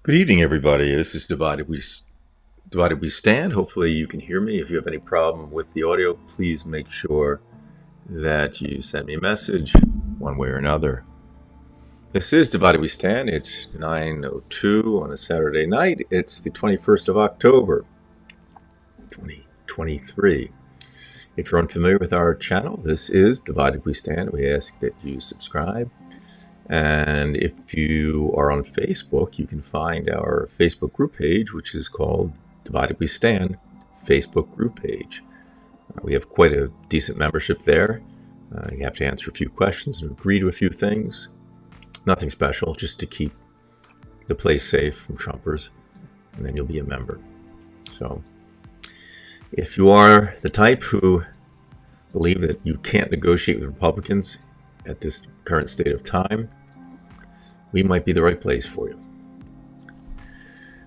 Good evening, everybody. This is Divided We Stand. Hopefully, you can hear me. If you have any problem with the audio, please make sure that you send me a message one way or another. This is Divided We Stand. It's 9:02 on a Saturday night. It's the 21st of October, 2023. If you're unfamiliar with our channel, this is Divided We Stand. We ask that you subscribe. And if you are on Facebook, you can find our Facebook group page, which is called Divided We Stand Facebook group page. We have quite a decent membership there. You have to answer a few questions and agree to a few things. Nothing special, just to keep the place safe from Trumpers, and then you'll be a member. So if you are the type who believe that you can't negotiate with Republicans at this current state of time, we might be the right place for you.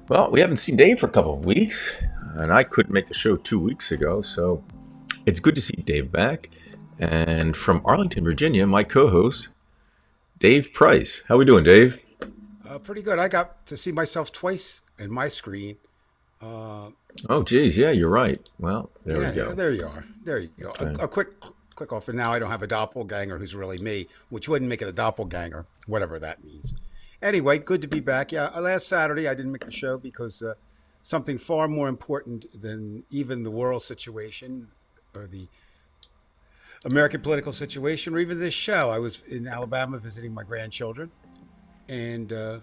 Well, we haven't seen Dave for a couple of weeks, and I couldn't make the show 2 weeks ago, so it's good to see Dave back. And from Arlington, Virginia, my co-host, Dave Price. How we doing, Dave? Pretty good. I got to see myself twice in my screen. Oh, geez, yeah, you're right. Well, there we go. Yeah, there you are. There you go. Okay. A quick off, and now I don't have a doppelganger who's really me, which wouldn't make it a doppelganger, whatever that means. Anyway, good to be back. Yeah, last Saturday I didn't make the show because something far more important than even the world situation or the American political situation or even this show. I was in Alabama visiting my grandchildren, and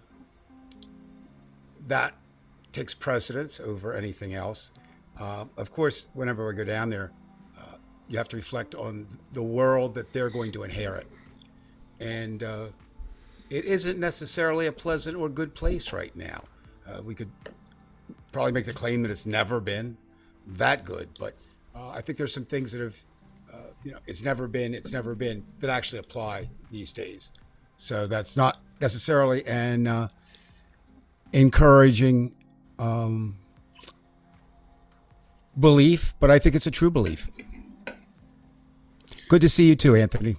that takes precedence over anything else. Of course, whenever I go down there, you have to reflect on the world that they're going to inherit. And it isn't necessarily a pleasant or good place right now. We could probably make the claim that it's never been that good, but I think there's some things that have, it's never been that actually apply these days. So that's not necessarily an encouraging belief, but I think it's a true belief. Good to see you too, Anthony.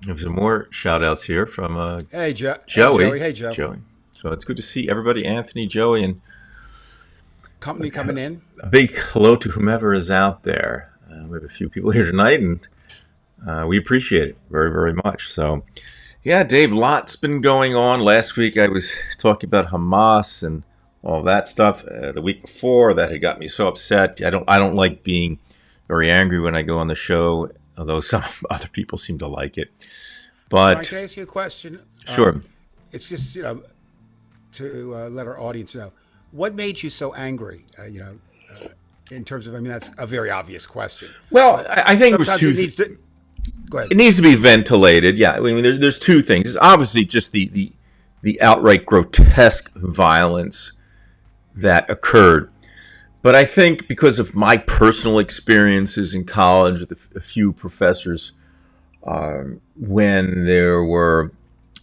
There's some more shout outs here from Hey, Joey. Hey, Joe. Joey. So it's good to see everybody, Anthony, Joey, and Company coming in. a big hello to whomever is out there. We have a few people here tonight, and we appreciate it very, very much. So, yeah, Dave, lots been going on. Last week I was talking about Hamas and all that stuff. The week before, that had got me so upset. I don't like being very angry when I go on the show, although some other people seem to like it. But Brian, can I ask you a question? Sure. It's just to let our audience know what made you so angry. In terms of, that's a very obvious question. Well, I think it was Sometimes two. it needs to. Go ahead. It needs to be ventilated. Yeah, I mean, there's two things. It's obviously just the outright grotesque violence that occurred. But I think because of my personal experiences in college with a few professors, when there were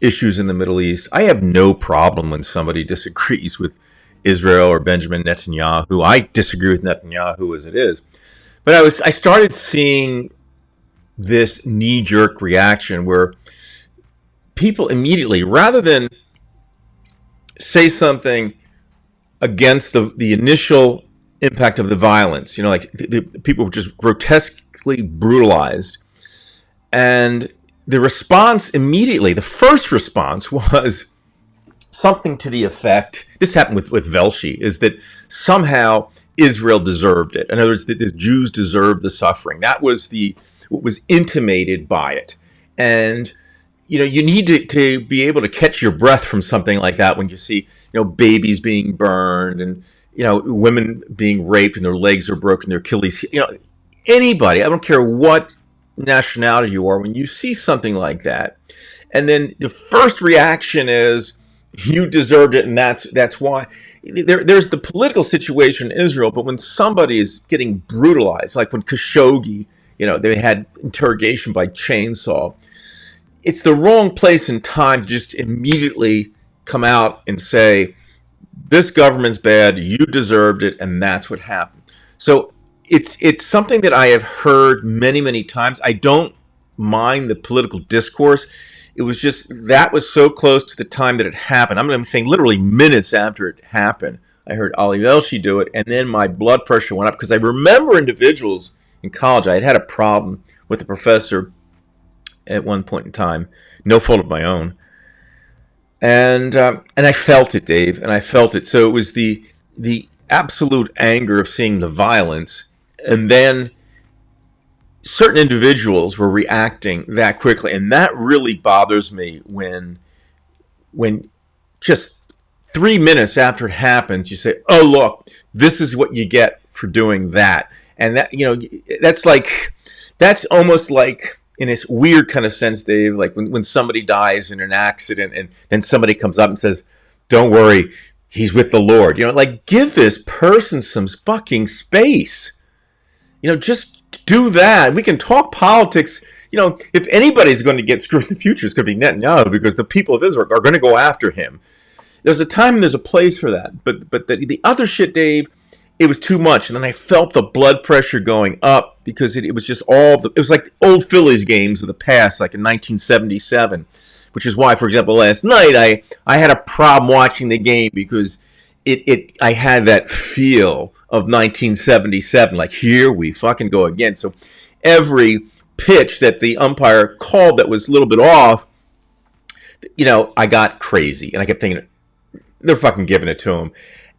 issues in the Middle East, I have no problem when somebody disagrees with Israel or Benjamin Netanyahu. I disagree with Netanyahu as it is. But I started seeing this knee-jerk reaction where people immediately, rather than say something against the initial impact of the violence, like the people were just grotesquely brutalized, and the response immediately, the first response was something to the effect, this happened with Velshi, is that somehow Israel deserved it. In other words, the Jews deserved the suffering. That was what was intimated by it. And you need to be able to catch your breath from something like that when you see babies being burned and women being raped and their legs are broken, their Achilles. Anybody, I don't care what nationality you are, when you see something like that, and then the first reaction is you deserved it, and that's why. There's the political situation in Israel, but when somebody is getting brutalized, like when Khashoggi, they had interrogation by chainsaw, it's the wrong place and time to just immediately come out and say, this government's bad, you deserved it, and that's what happened. So it's something that I have heard many, many times. I don't mind the political discourse it was just, that was so close to the time that it happened. I'm saying literally minutes after it happened, I heard Ali Velshi do it, and then my blood pressure went up because I remember individuals in college. I had a problem with a professor at one point in time, no fault of my own, and I felt it, Dave, and I felt it. So it was the absolute anger of seeing the violence, and then certain individuals were reacting that quickly, and that really bothers me when just 3 minutes after it happens, you say, "Oh, look, this is what you get for doing that," and that, that's almost like, in this weird kind of sense, Dave, like when somebody dies in an accident, and then somebody comes up and says, "Don't worry, he's with the Lord." Like, give this person some fucking space. Just do that. We can talk politics. If anybody's going to get screwed in the future, it's going to be Netanyahu, because the people of Israel are going to go after him. There's a time and there's a place for that. But the other shit, Dave, it was too much. And then I felt the blood pressure going up, because it was just it was like the old Phillies games of the past, like in 1977, which is why, for example, last night I had a problem watching the game, because I had that feel of 1977, like, here we fucking go again. So every pitch that the umpire called that was a little bit off, I got crazy, and I kept thinking, they're fucking giving it to him.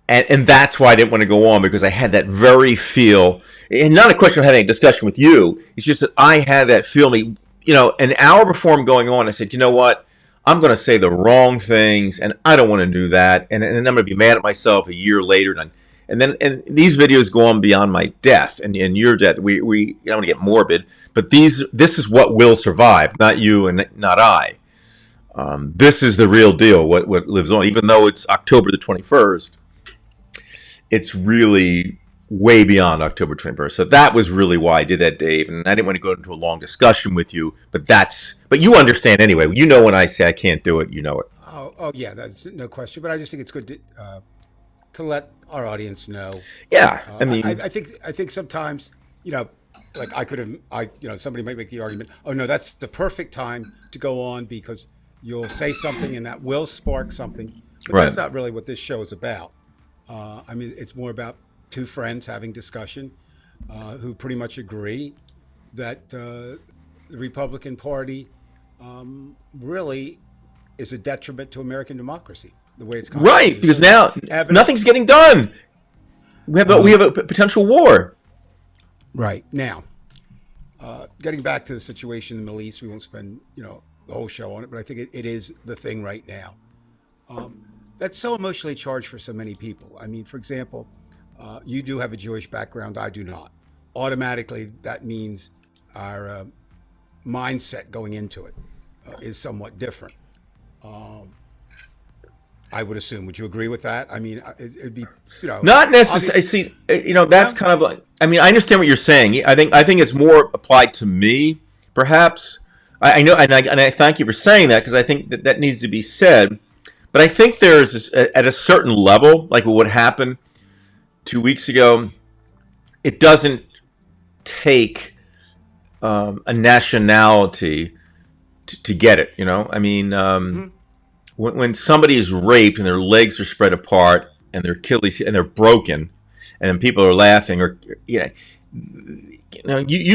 And that's why I didn't want to go on, because I had that very feel, and not a question of having a discussion with you, it's just that I had that feeling, an hour before I'm going on, I said, you know what? I'm going to say the wrong things, and I don't want to do that, and then I'm going to be mad at myself a year later, and these videos go on beyond my death and your death. We I don't want to get morbid, but this is what will survive, not you and not I. This is the real deal, what lives on. Even though it's October the 21st, it's really way beyond October 21st. So that was really why I did that, Dave. And I didn't want to go into a long discussion with you, but you understand anyway. When I say I can't do it, you know it. Oh yeah, that's no question. But I just think it's good to let our audience know. Yeah, I think sometimes, like somebody might make the argument, oh no, that's the perfect time to go on, because you'll say something and that will spark something. But right. That's not really what this show is about. It's more about two friends having discussion who pretty much agree that the Republican Party really is a detriment to American democracy, the way it's right, because now nothing's getting done. We have a potential war. Right now, getting back to the situation in the Middle East, we won't spend the whole show on it, but I think it is the thing right now. That's so emotionally charged for so many people. For example, you do have a Jewish background. I do not. Automatically, that means our mindset going into it is somewhat different. I would assume. Would you agree with that? It'd be, not necessarily. See, that's kind of like. I understand what you're saying. I think it's more applied to me, perhaps. I know, and I thank you for saying that, because I think that needs to be said. But I think there's at a certain level, like what happened 2 weeks ago, it doesn't take a nationality to get it. Mm-hmm. When somebody is raped and their legs are spread apart and their Achilles and they're broken, and then people are laughing, or you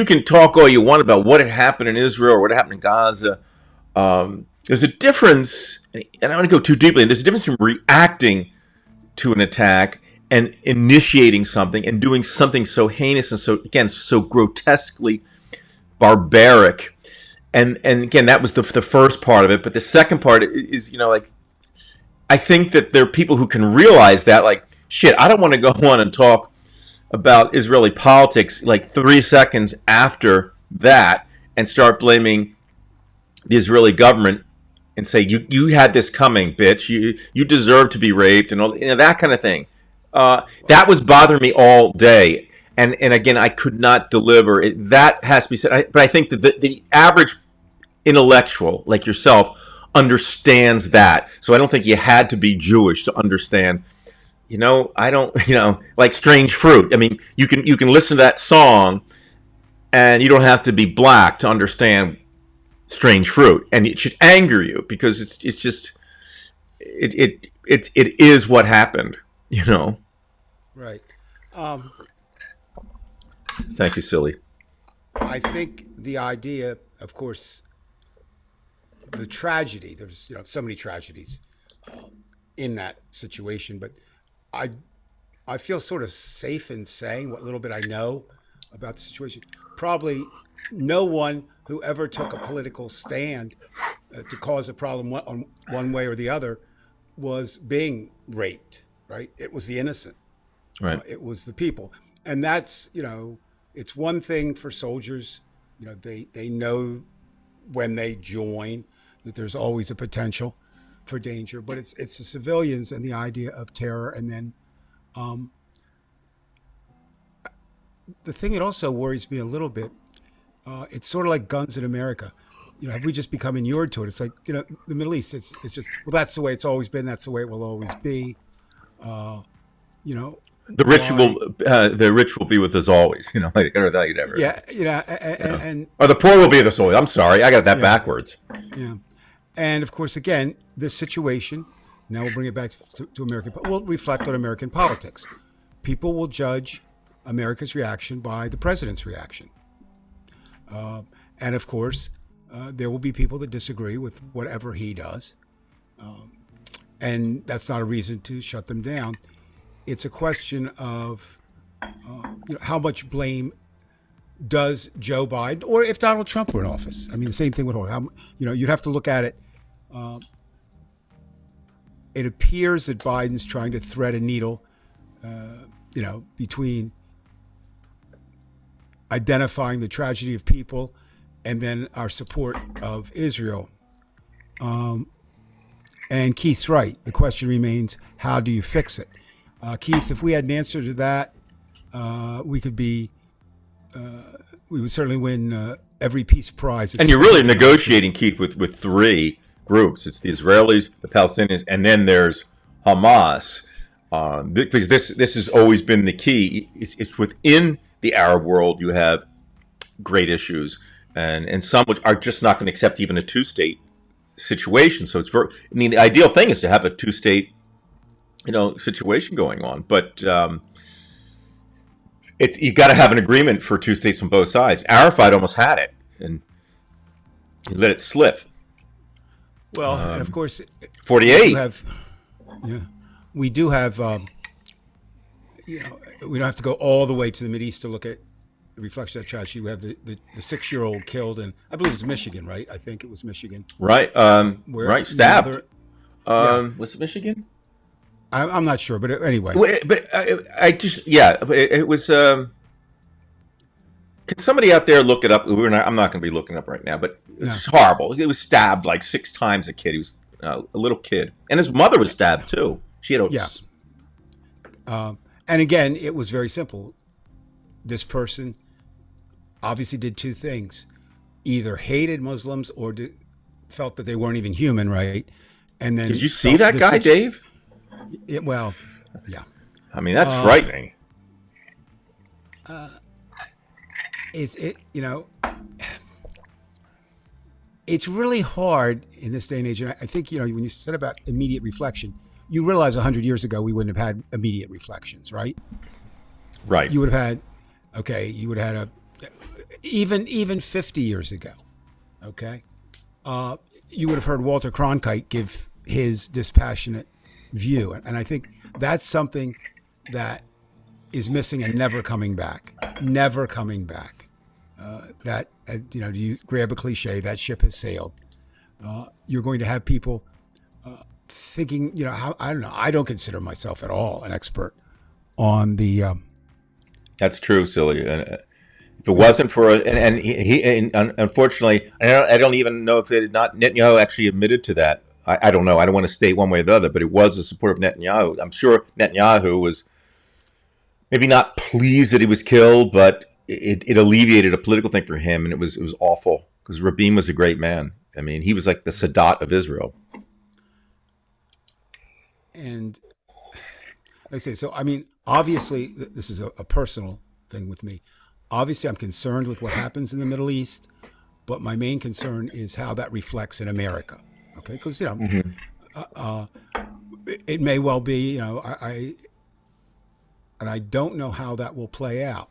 can talk all you want about what had happened in Israel or what happened in Gaza. There's a difference, and I don't want to go too deeply. There's a difference between reacting to an attack and initiating something and doing something so heinous and so grotesquely barbaric. And again, that was the first part of it. But the second part is, I think that there are people who can realize that, like, shit, I don't want to go on and talk about Israeli politics like 3 seconds after that and start blaming the Israeli government and say, you had this coming, bitch. You deserve to be raped, and all that kind of thing. That was bothering me all day. And again, I could not deliver it. That has to be said. But I think that the average intellectual like yourself understands that. So I don't think you had to be Jewish to understand. I don't. Like Strange Fruit. You can listen to that song, and you don't have to be black to understand strange fruit, and it should anger you because it's just it is what happened, you know. Right. Um, Thank you, silly. I think the idea, of course, the tragedy. There's so many tragedies in that situation, but I I feel sort of safe in saying what little bit I know about the situation. Probably no one who ever took a political stand to cause a problem on one way or the other was being raped, right? It was the innocent. Right. It was the people. And that's, it's one thing for soldiers. They know when they join that there's always a potential for danger, but it's the civilians and the idea of terror. And then um, the thing that also worries me a little bit, it's sort of like guns in America. Have we just become inured to it? It's like, the Middle East, it's just, well, that's the way it's always been. That's the way it will always be. You know, The rich why? will be with us always. Like or that you never. Yeah, And or the poor will be with us always. I'm sorry, I got that yeah, backwards. yeah. And of course, again, this situation, now we'll bring it back to American, we'll reflect on American politics. People will judge America's reaction by the president's reaction. And of course, there will be people that disagree with whatever he does. And that's not a reason to shut them down. It's a question of how much blame does Joe Biden, or if Donald Trump were in office. I mean, the same thing would hold. You'd have to look at it. It appears that Biden's trying to thread a needle, between identifying the tragedy of people and then our support of Israel. And Keith's right. The question remains, how do you fix it? Keith, if we had an answer to that, we could be, we would certainly win every peace prize. And you're really negotiating, Keith, with three groups. It's the Israelis, the Palestinians, and then there's Hamas. Because this has always been the key. It's within the Arab world you have great issues, and some which are just not going to accept even a two-state situation. So the ideal thing is to have a two-state situation going on, but it's you got to have an agreement for two states on both sides. Arafat almost had it, and he let it slip. Well, and of course, 48. We do have. We don't have to go all the way to the Mideast to look at the reflection of that tragedy. We have the 6-year-old killed in, I believe it's Michigan, right? I think it was Michigan. Right. Where Right. Stabbed. Yeah. Was it Michigan? I'm not sure, but anyway. But I just but it was. Can somebody out there look it up? I'm not going to be looking it up right now, but it's horrible. He was stabbed like 6 times. A kid. He was a little kid, and his mother was stabbed too. She had a And again, it was very simple. This person obviously did two things: either hated Muslims or felt that they weren't even human, right? And then did you see that guy, Dave? Well, yeah. I mean, that's frightening. It's really hard in this day and age. And I think, when you said about immediate reflection, you realize 100 years ago, we wouldn't have had immediate reflections, right? Right. You would have had, you would have had even 50 years ago, okay? You would have heard Walter Cronkite give his dispassionate view. And I think that's something that is missing and never coming back. Never coming back. Do you grab a cliche? That ship has sailed. You're going to have people thinking, I don't know. I don't consider myself at all an expert on the. That's true, silly. If it wasn't for unfortunately, I don't even know if Netanyahu actually admitted to that. I don't know. I don't want to state one way or the other, but it was the support of Netanyahu. I'm sure Netanyahu was maybe not pleased that he was killed, but it alleviated a political thing for him, and it was awful because Rabin was a great man. I mean, he was like the Sadat of Israel. And like I say, so I mean, obviously, this is a personal thing with me. Obviously, I'm concerned with what happens in the Middle East. but my main concern is how that reflects in America. Okay, because it may well be, and I don't know how that will play out.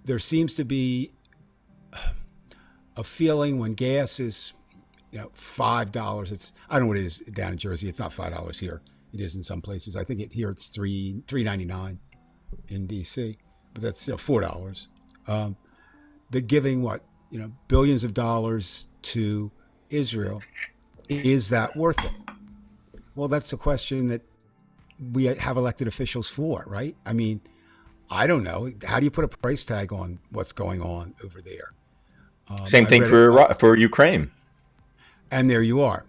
There seems to be a feeling when gas is, $5. It's, I don't know what it is down in Jersey. It's not $5 here. It is in some places. I think here it's $3.99 in DC, but that's $4. They're giving billions of dollars to Israel. Is that worth it? Well, that's a question that we have elected officials for, right? I mean, I don't know. How do you put a price tag on what's going on over there? Same thing for Ukraine. And there you are.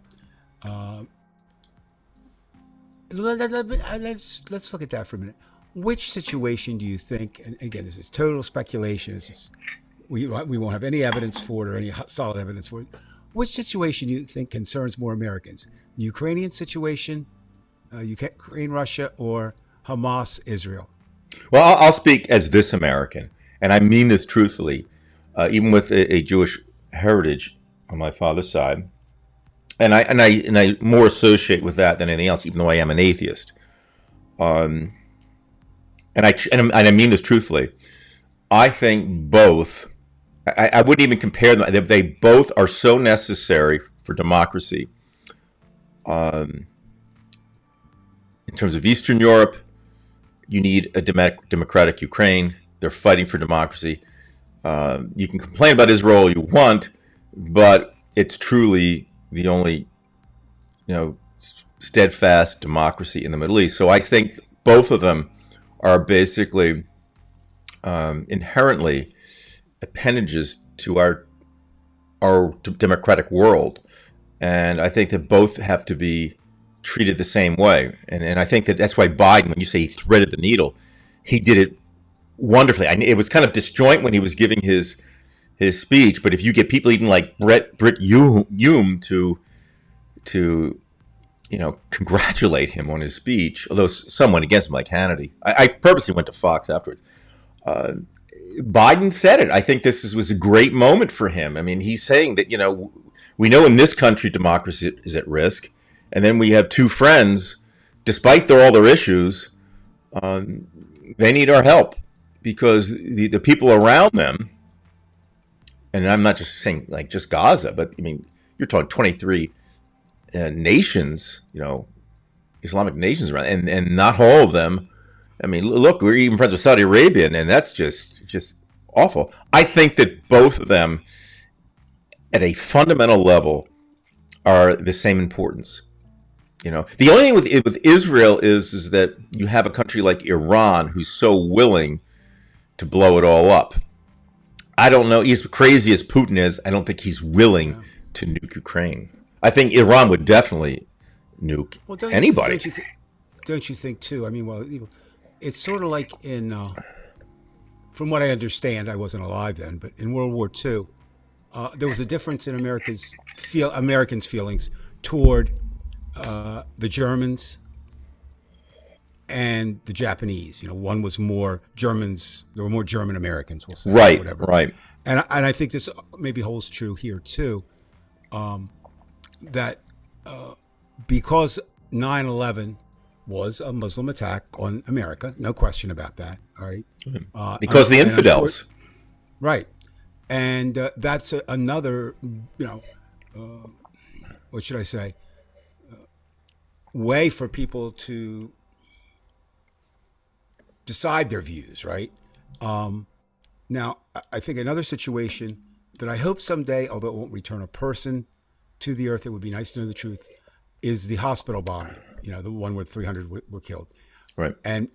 Let's look at that for a minute. Which situation do you think? And again, this is total speculation. It's just, we won't have any evidence for it or any solid evidence for it. Which situation do you think concerns more Americans? The Ukrainian situation, Ukraine, Russia, or Hamas, Israel? Well, I'll speak as this American, and I mean this truthfully, even with a Jewish heritage on my father's side, and I more associate with that than anything else, even though I am an atheist. And I mean this truthfully. I think both. I wouldn't even compare them. They both are so necessary for democracy. In terms of Eastern Europe, you need a democratic Ukraine. They're fighting for democracy. You can complain about Israel all you want, but it's truly the only, steadfast democracy in the Middle East. So I think both of them are basically inherently appendages to our democratic world, and I think that both have to be treated the same way. And I think that's why Biden, when you say he threaded the needle, he did it wonderfully. It was kind of disjoint when he was giving his speech, but if you get people even like Brit Hume to congratulate him on his speech, although some went against him, like Hannity. I purposely went to Fox afterwards. Biden said it. I think this was a great moment for him. I mean, he's saying that, we know in this country democracy is at risk. And then we have two friends, despite all their issues, they need our help because the people around them, and I'm not just saying like just Gaza, but I mean, you're talking 23 nations, Islamic nations around, and not all of them. I mean, look, we're even friends with Saudi Arabia, and that's just awful. I think that both of them, at a fundamental level, are the same importance. The only thing with Israel is that you have a country like Iran who's so willing to blow it all up. I don't know. As crazy as Putin is, I don't think he's willing to nuke Ukraine. I think Iran would definitely nuke anybody. Don't you think too? I mean, it's sort of like in, from what I understand, I wasn't alive then, but in World War II, there was a difference in Americans' feelings toward the Germans and the Japanese. One was more Germans. There were more German Americans, we'll say, right, whatever. Right. And I think this maybe holds true here too. That because 9/11 was a Muslim attack on America, no question about that. All right, because the infidels, right, and that's another, what should I say? Way for people to decide their views, right? Now, I think another situation that I hope someday, although it won't return a person to the earth, it would be nice to know the truth, is the hospital bombing, the one where 300 were killed. Right. And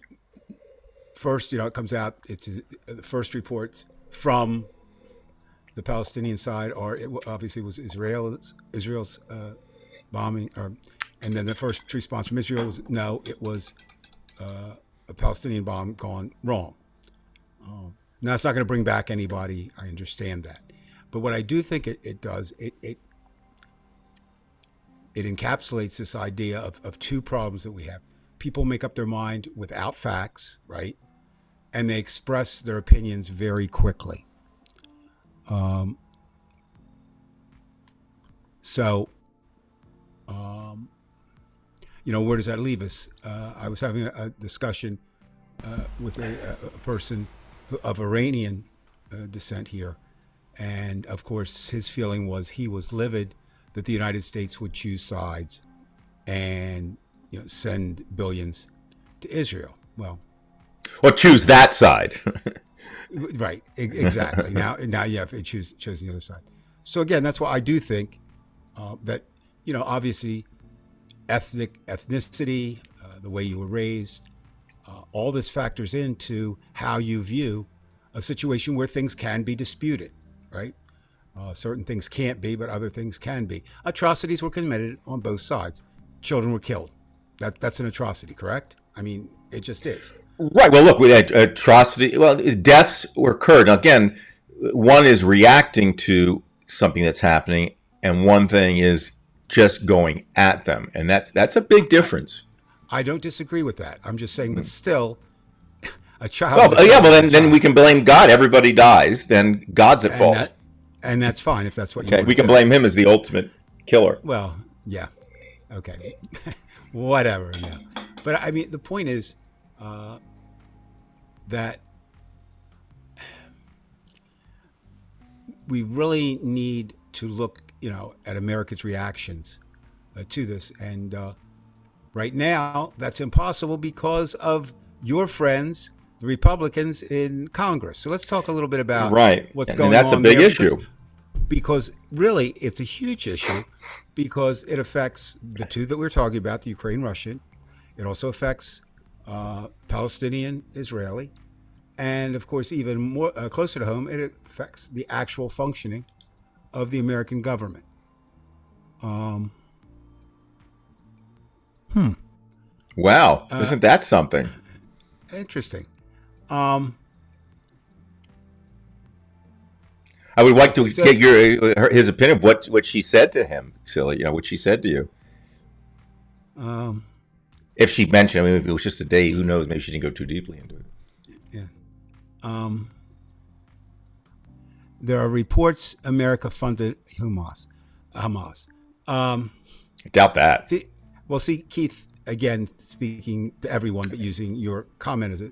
first, it comes out, it's the first reports from the Palestinian side, or it obviously was Israel's bombing, and then the first response from Israel was, no, it was a Palestinian bomb gone wrong. Now, it's not going to bring back anybody. I understand that. But what I do think it does, it encapsulates this idea of two problems that we have. People make up their mind without facts, right? And they express their opinions very quickly. Um, so, um, where does that leave us? I was having a discussion with a person of Iranian descent here. And of course, his feeling was he was livid that the United States would choose sides and send billions to Israel. Well, choose that side. Right, exactly. Now, yeah, it chose the other side. So again, that's why I do think that obviously, ethnicity, the way you were raised, all this factors into how you view a situation where things can be disputed, right? Certain things can't be, but other things can be. Atrocities were committed on both sides. Children were killed. That's an atrocity, correct? I mean, it just is. Right. Well, look, we had atrocity. Well, deaths were occurred. Now, again, one is reacting to something that's happening, and one thing is just going at them, and that's a big difference. I don't disagree with that. I'm just saying, but still, a child. Well, yeah. Well, then we can blame God. Everybody dies. Then God's at fault. And that's fine if that's what you okay, want we to can do. blame him as the ultimate killer. Well, yeah. Okay. Whatever. Yeah. But I mean, the point is that we really need to look, at America's reactions to this. And right now, that's impossible because of your friends, the Republicans in Congress. So let's talk a little bit about what's going on. And that's a big issue. Because really, it's a huge issue because it affects the two that we're talking about, the Ukraine-Russian. It also affects Palestinian-Israeli. And of course, even more closer to home, it affects the actual functioning of the American government. Wow. Isn't that something? Interesting. I would like to get his opinion of what she said to him, silly. What she said to you. If she mentioned, I mean, if it was just a day, who knows? Maybe she didn't go too deeply into it. Yeah. There are reports America funded Hamas. I doubt that. See, Keith, again, speaking to everyone, but using your comment as a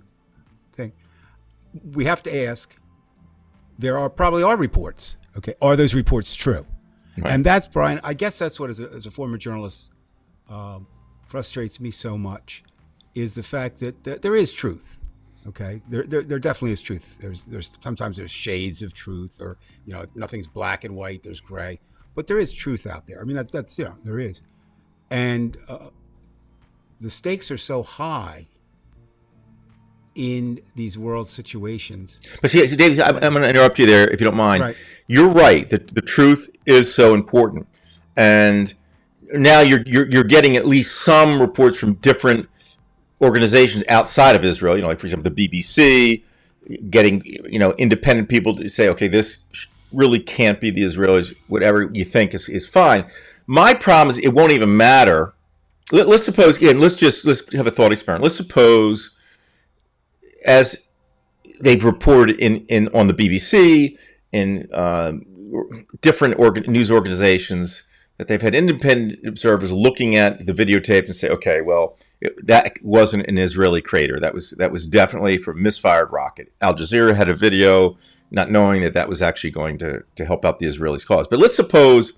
thing, we have to ask. There probably are reports. Okay, are those reports true? Right. And that's, Brian, I guess that's what, as a former journalist, frustrates me so much, is the fact that there is truth. Okay, there definitely is truth. There's sometimes there's shades of truth, or nothing's black and white. There's gray, but there is truth out there. I mean, that's there is, and the stakes are so high in these world situations. But see, Dave, I'm going to interrupt you there if you don't mind. Right. You're right that the truth is so important, and now you're getting at least some reports from different organizations outside of Israel. Like for example, the BBC, getting independent people to say, okay, this really can't be the Israelis. Whatever you think is fine. My problem is it won't even matter. Let's suppose again. Let's have a thought experiment. Let's suppose, as they've reported in on the BBC, in different news organizations, that they've had independent observers looking at the videotape and say, okay, well, that wasn't an Israeli crater. That was definitely from a misfired rocket. Al Jazeera had a video, not knowing that was actually going to help out the Israelis' cause. But let's suppose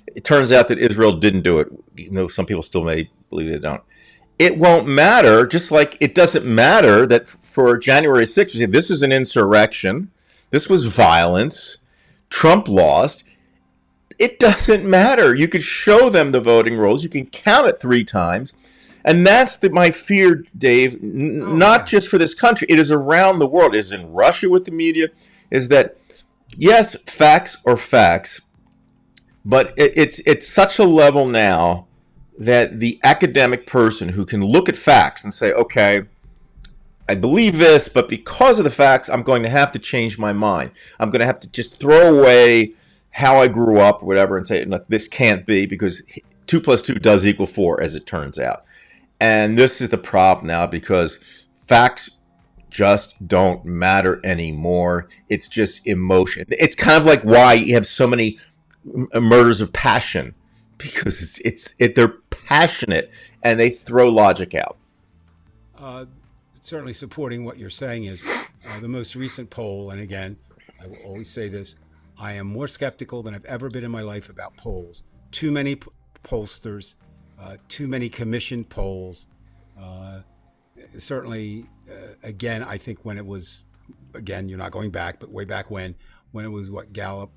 it turns out that Israel didn't do it, even though some people still may believe they don't. It won't matter, just like it doesn't matter that for January 6th, we say this is an insurrection, this was violence, Trump lost. It doesn't matter. You could show them the voting rolls, you can count it 3 times, and that's my fear, Dave, not just for this country, it is around the world. It is in Russia with the media, is that, yes, facts are facts, but it's such a level now that the academic person who can look at facts and say, okay, I believe this, but because of the facts, I'm going to have to change my mind. I'm going to have to just throw away how I grew up or whatever and say, look, this can't be because 2 + 2 does equal 4, as it turns out. And this is the problem now because facts just don't matter anymore. It's just emotion. It's kind of like why you have so many murders of passion, because they're passionate and they throw logic out. Certainly supporting what you're saying is the most recent poll, and again, I will always say this, I am more skeptical than I've ever been in my life about polls. Too many pollsters, too many commissioned polls. Certainly, again, I think when it was, again, you're not going back, but way back when it was what, Gallup,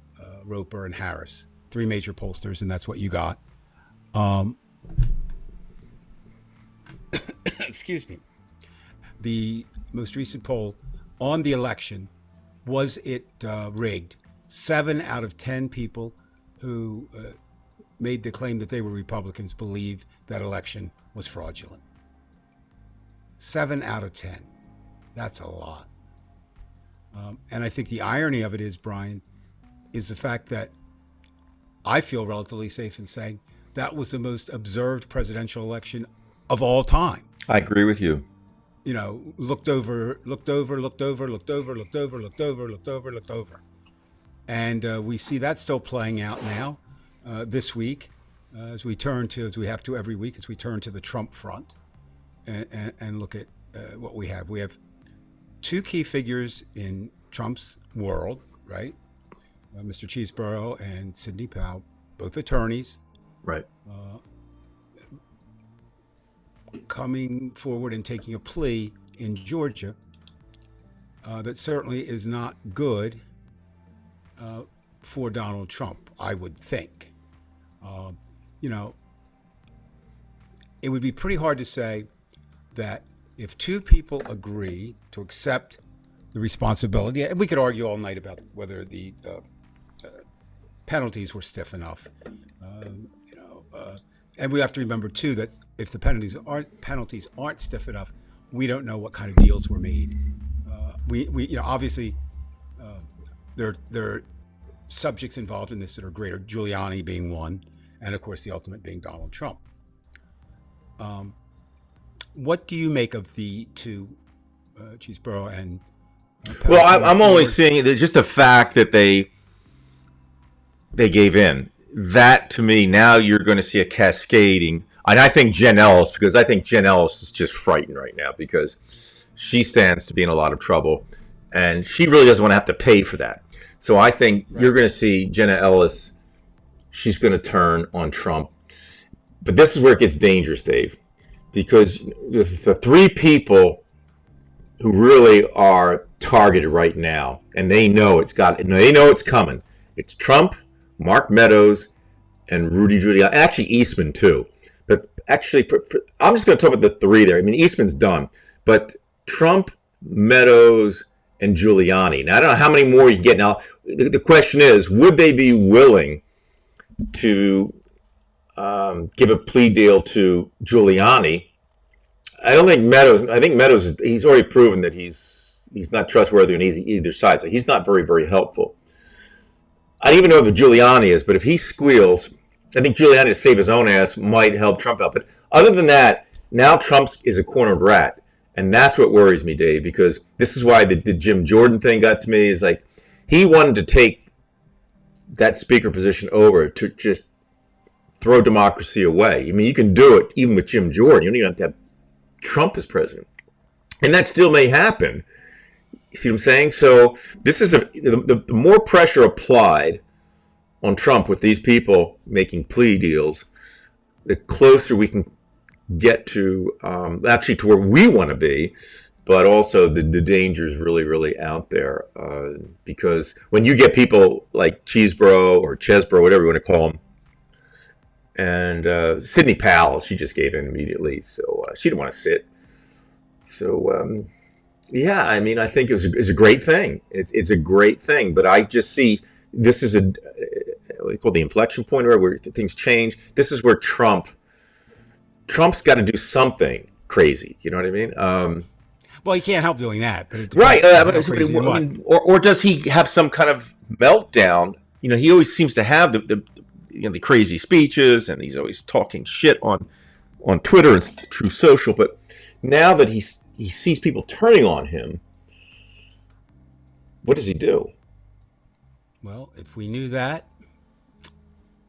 Roper, and Harris, three major pollsters, and that's what you got. Excuse me. The most recent poll on the election, was it rigged? 7 out of 10 people who made the claim that they were Republicans believe that election was fraudulent. 7 out of 10. That's a lot. And I think the irony of it is, Brian, is the fact that I feel relatively safe in saying that was the most observed presidential election of all time. I agree with you. You know, looked over. And we see that still playing out now this week as we have to every week, as we turn to the Trump front and look at what we have. We have two key figures in Trump's world, right? Mr. Chesebro and Sidney Powell, both attorneys. Right. Coming forward and taking a plea in Georgia that certainly is not good for Donald Trump, I would think. You know, it would be pretty hard to say that if two people agree to accept the responsibility, and we could argue all night about whether the penalties were stiff enough, and we have to remember too that if the penalties aren't stiff enough, we don't know what kind of deals were made. We obviously there are subjects involved in this that are greater, Giuliani being one, and of course the ultimate being Donald Trump. What do you make of the two, Chesebro and Well, I'm only seeing just the fact that they gave in. That, to me, now you're going to see a cascading. And I think Jen Ellis is just frightened right now because she stands to be in a lot of trouble. And she really doesn't want to have to pay for that. So I think you're going to see Jenna Ellis, she's going to turn on Trump. But this is where it gets dangerous, Dave. Because the three people who really are targeted right now, and they know it's coming. It's Trump, Mark Meadows, and Rudy Giuliani. Actually, Eastman too. But actually, I'm just going to talk about the three there. I mean, Eastman's done, but Trump, Meadows, and Giuliani. Now, I don't know how many more you get. Now, the question is, would they be willing to give a plea deal to Giuliani? I don't think Meadows. I think Meadows. He's already proven that he's not trustworthy on either side. So he's not very, very helpful. I don't even know if Giuliani is, but if he squeals, I think Giuliani, to save his own ass, might help Trump out. But other than that, now Trump is a cornered rat. And that's what worries me, Dave, because this is why the Jim Jordan thing got to me. Is like he wanted to take that speaker position over to just throw democracy away. I mean, you can do it even with Jim Jordan. You don't even have to have Trump as president. And that still may happen. You see what I'm saying? So this is the more pressure applied on Trump with these people making plea deals, the closer we can get to actually to where we want to be, but also the danger is really, really out there because when you get people like Chesebro, whatever you want to call him, and Sidney Powell, she just gave in immediately, so she didn't want to sit. So yeah, I mean, I think it's a great thing. It's a great thing, but I just see this is what we call the inflection point, where things change. This is where Trump's got to do something crazy. You know what I mean? Well, he can't help doing that. But right. Or does he have some kind of meltdown? You know, he always seems to have the crazy speeches, and he's always talking shit on Twitter and True Social. But now that he sees people turning on him, What does he do? Well, if we knew that,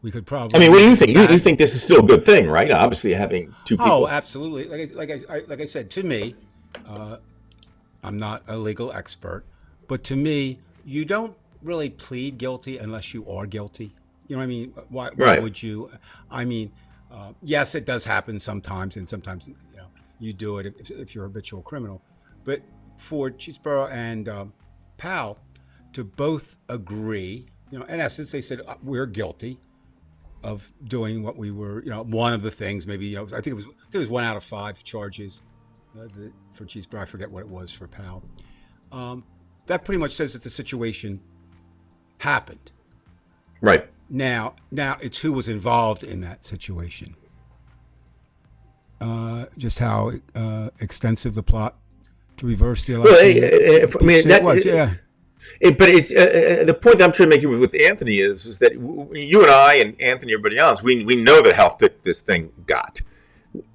we could I mean, what do probably you think? You imagine. think this is still a good thing, right? Obviously, having two Oh, people. absolutely. Like I said, to me, uh, I'm not a legal expert, but to me, you don't really plead guilty unless you are guilty. You know what I mean? Why Right. would you? I mean, yes, it does happen sometimes, and sometimes you do it if you're a habitual criminal. But for Chesebro and Powell to both agree, in essence, they said we're guilty of doing what we were, one of the things, maybe, I think it was 1 out of 5 charges for Chesebro. I forget what it was for Powell. Um, that pretty much says that the situation happened. Right. Now it's who was involved in that situation. Just how extensive the plot to reverse the Well, election. I You mean say it that. was, yeah. But it's the point that I'm trying to make with Anthony is that you and I and Anthony, everybody else, we know that how thick this thing got.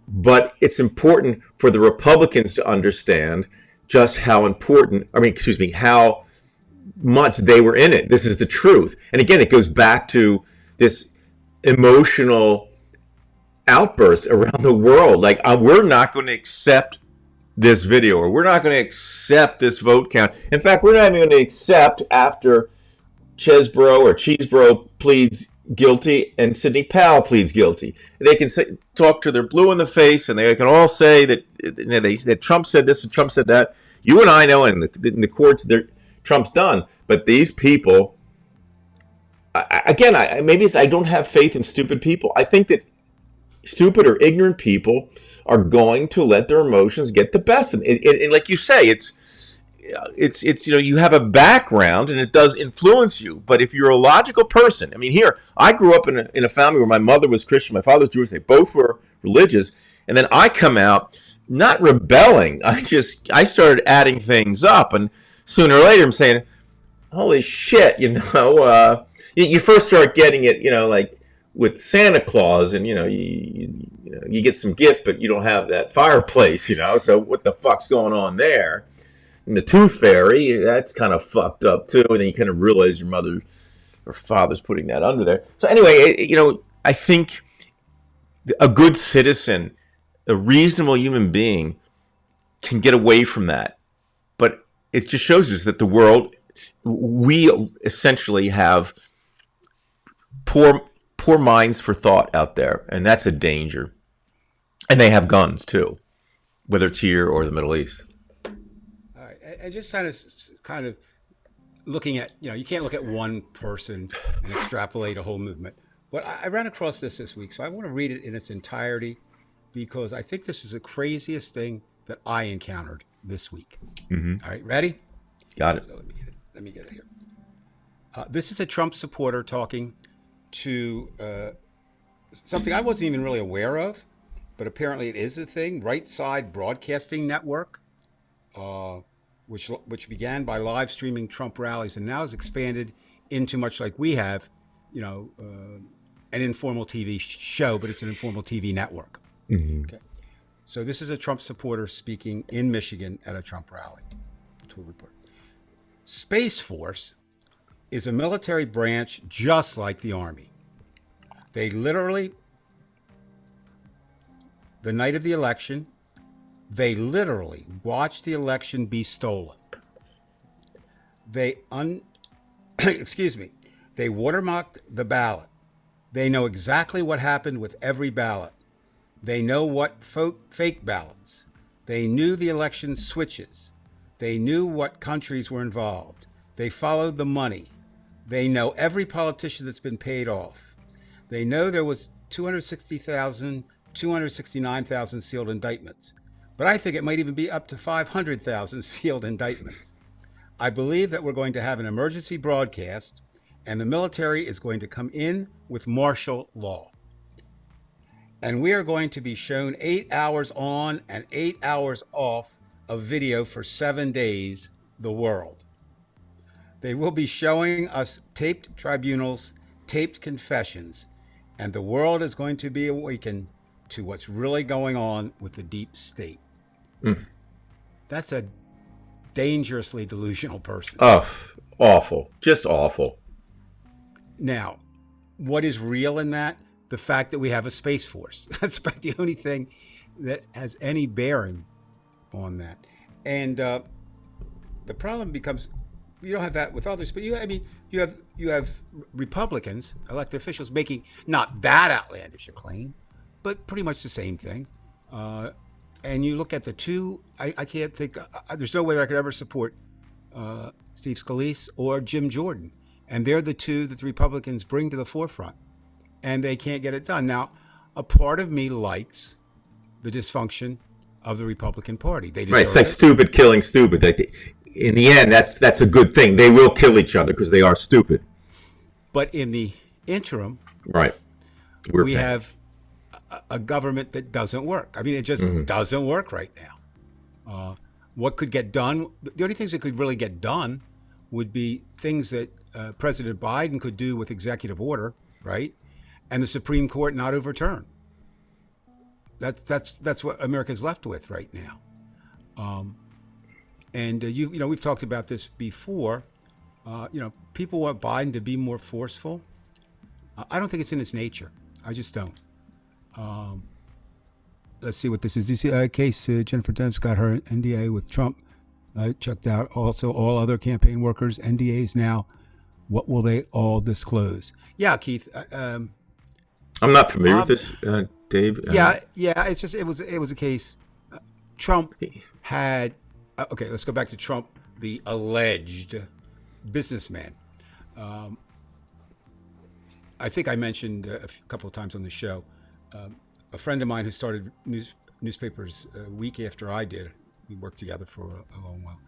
But it's important for the Republicans to understand just how important. I mean, excuse me, how much they were in it. This is the truth. And again, it goes back to this emotional outburst around the world. Like, we're not going to accept this video, or we're not going to accept this vote count. In fact, we're not even going to accept after Chesebro pleads guilty and Sidney Powell pleads guilty. They can talk to their blue in the face, and they can all say that that Trump said this and Trump said that. You and I know in the courts, Trump's done. But these people, maybe I don't have faith in stupid people. I think that stupid or ignorant people are going to let their emotions get the best. And like you say, it's you have a background and it does influence you. But if you're a logical person, I mean, here I grew up in a family where my mother was Christian, my father was Jewish. They both were religious, and then I come out not rebelling. I started adding things up, and sooner or later I'm saying, holy shit, you first start getting it, like with Santa Claus, and you get some gift, but you don't have that fireplace, so what the fuck's going on there? And the tooth fairy, that's kind of fucked up too, and then you kind of realize your mother or father's putting that under there. So anyway, I think a good citizen, a reasonable human being, can get away from that. But it just shows us that the world, we essentially have poor minds for thought out there, and that's a danger. And they have guns too, whether it's here or the Middle East. All right, and just kind of looking at, you can't look at one person and extrapolate a whole movement. But I ran across this week, so I want to read it in its entirety because I think this is the craziest thing that I encountered this week. Mm-hmm. All right, ready? Got it. So let me get it here. This is a Trump supporter talking to something I wasn't even really aware of, but apparently it is a thing. Right Side Broadcasting Network, which began by live streaming Trump rallies and now has expanded into, much like we have, an informal TV show, but it's an informal TV network. Mm-hmm. Okay. So this is a Trump supporter speaking in Michigan at a Trump rally. To report. Space Force is a military branch just like the Army. They literally, the night of the election, they literally watched the election be stolen. They excuse me, they watermarked the ballot. They know exactly what happened with every ballot. They know what fake ballots. They knew the election switches. They knew what countries were involved. They followed the money. They know every politician that's been paid off. They know there was 269,000 sealed indictments. But I think it might even be up to 500,000 sealed indictments. I believe that we're going to have an emergency broadcast, and the military is going to come in with martial law. And we are going to be shown 8 hours on and 8 hours off of video for 7 days, the world. They will be showing us taped tribunals, taped confessions, and the world is going to be awakened to what's really going on with the deep state. Mm. That's a dangerously delusional person. Oh, awful. Just awful. Now, what is real in that? The fact that we have a Space Force. That's about the only thing that has any bearing on that. And the problem becomes, you don't have that with others, but you have Republicans, elected officials, making not that outlandish a claim, but pretty much the same thing. And you look at the two, I can't think, there's no way that I could ever support Steve Scalise or Jim Jordan. And they're the two that the Republicans bring to the forefront. And they can't get it done. Now, a part of me likes the dysfunction of the Republican Party. They right, it's like stupid killing stupid. In the end, that's a good thing. They will kill each other because they are stupid. But in the interim, right, we have a government that doesn't work. I mean, it just doesn't work right now. What could get done? The only things that could really get done would be things that President Biden could do with executive order, right? And the Supreme Court not overturn. That's what America's left with right now. And we've talked about this before. People want Biden to be more forceful. I don't think it's in his nature. I just don't. Let's see what this is. Do you see a case? Jennifer Demp's got her NDA with Trump. Checked out. Also, all other campaign workers NDAs now. What will they all disclose? Yeah, Keith. I'm not familiar with this, Dave. Yeah. It's just it was a case. Trump had. Okay, let's go back to Trump, the alleged businessman. I think I mentioned a couple of times on the show. A friend of mine who started newspapers a week after I did. We worked together for a long while.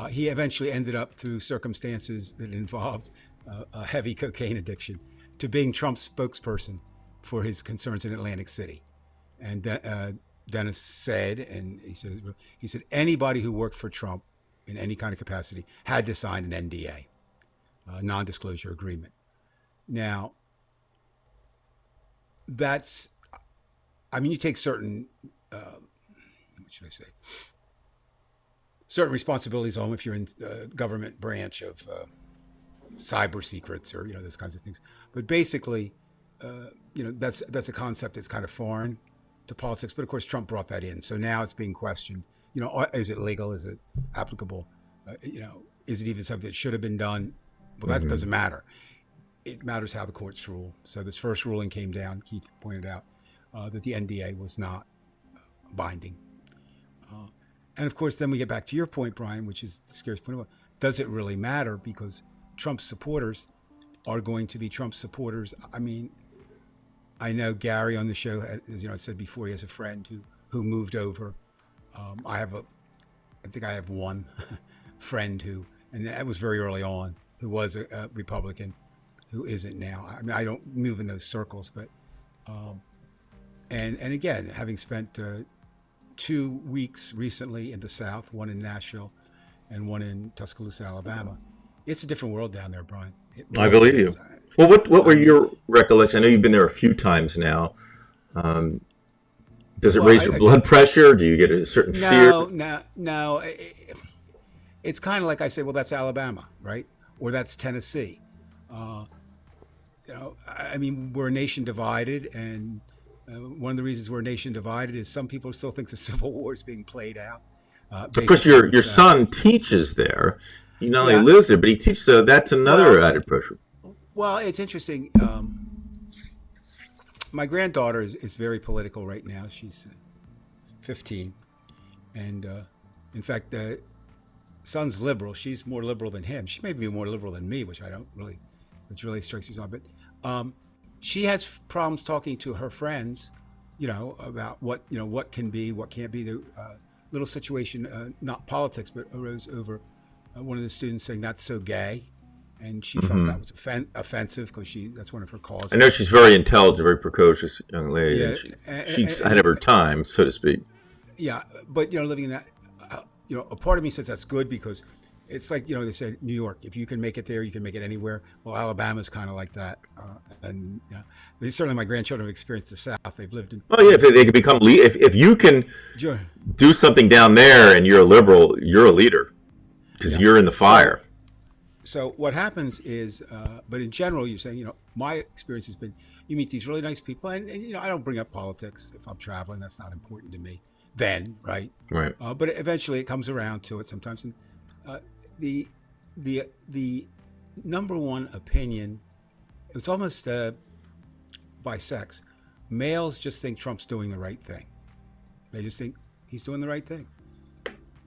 He eventually ended up, through circumstances that involved a heavy cocaine addiction, to being Trump's spokesperson for his concerns in Atlantic City. And Dennis said, and he said anybody who worked for Trump in any kind of capacity had to sign an NDA, non-disclosure agreement. Now, you take certain, certain responsibilities on if you're in the government branch of cyber secrets or, those kinds of things. But basically, that's a concept that's kind of foreign to politics. But of course, Trump brought that in. So now it's being questioned. Is it legal? Is it applicable? Is it even something that should have been done? Well, that doesn't matter. It matters how the courts rule. So this first ruling came down, Keith pointed out, that the NDA was not binding. And of course, then we get back to your point, Brian, which is the scariest point of all. Does it really matter? Because Trump's supporters are going to be Trump's supporters. I mean, I know Gary on the show, as I said before, he has a friend who moved over. I think I have one friend and that was very early on, who was a Republican, who isn't now. I mean, I don't move in those circles, but and again, having spent 2 weeks recently in the South, one in Nashville and one in Tuscaloosa, Alabama, it's a different world down there, Brian. I believe you. Well, what were your recollections? I know you've been there a few times now. Does it raise your blood pressure? Do you get a certain fear? No. It's kind of like I say, well, that's Alabama, right? Or that's Tennessee. I mean, we're a nation divided, and one of the reasons we're a nation divided is some people still think the Civil War is being played out. Of course, your son teaches there. He not only lives there, but he teaches. So that's another added pressure. Well, it's interesting. My granddaughter is very political right now. She's 15, and in fact, son's liberal. She's more liberal than him. She may be more liberal than me, which really strikes me odd. But she has problems talking to her friends, about what can be, what can't be. The little situation, not politics, but arose over one of the students saying that's so gay, and she felt that was offensive because that's one of her causes. I know she's very intelligent, very precocious young lady. Yeah, and she's ahead of her time, so to speak. Yeah, but living in that, a part of me says that's good because it's like they say New York. If you can make it there, you can make it anywhere. Well, Alabama's kind of like that, and certainly my grandchildren have experienced the South. They've lived in. Oh yeah, if they can become if you can do something down there and you're a liberal, you're a leader. because Yeah. you're in the So fire. so what happens is, but in general, you're saying, my experience has been you meet these really nice people, and I don't bring up politics if I'm traveling. That's not important to me then, right? Right. But eventually it comes around to it sometimes. And uh, the the number one opinion, it's almost by sex. Males just think Trump's doing the right thing. They just think he's doing the right thing.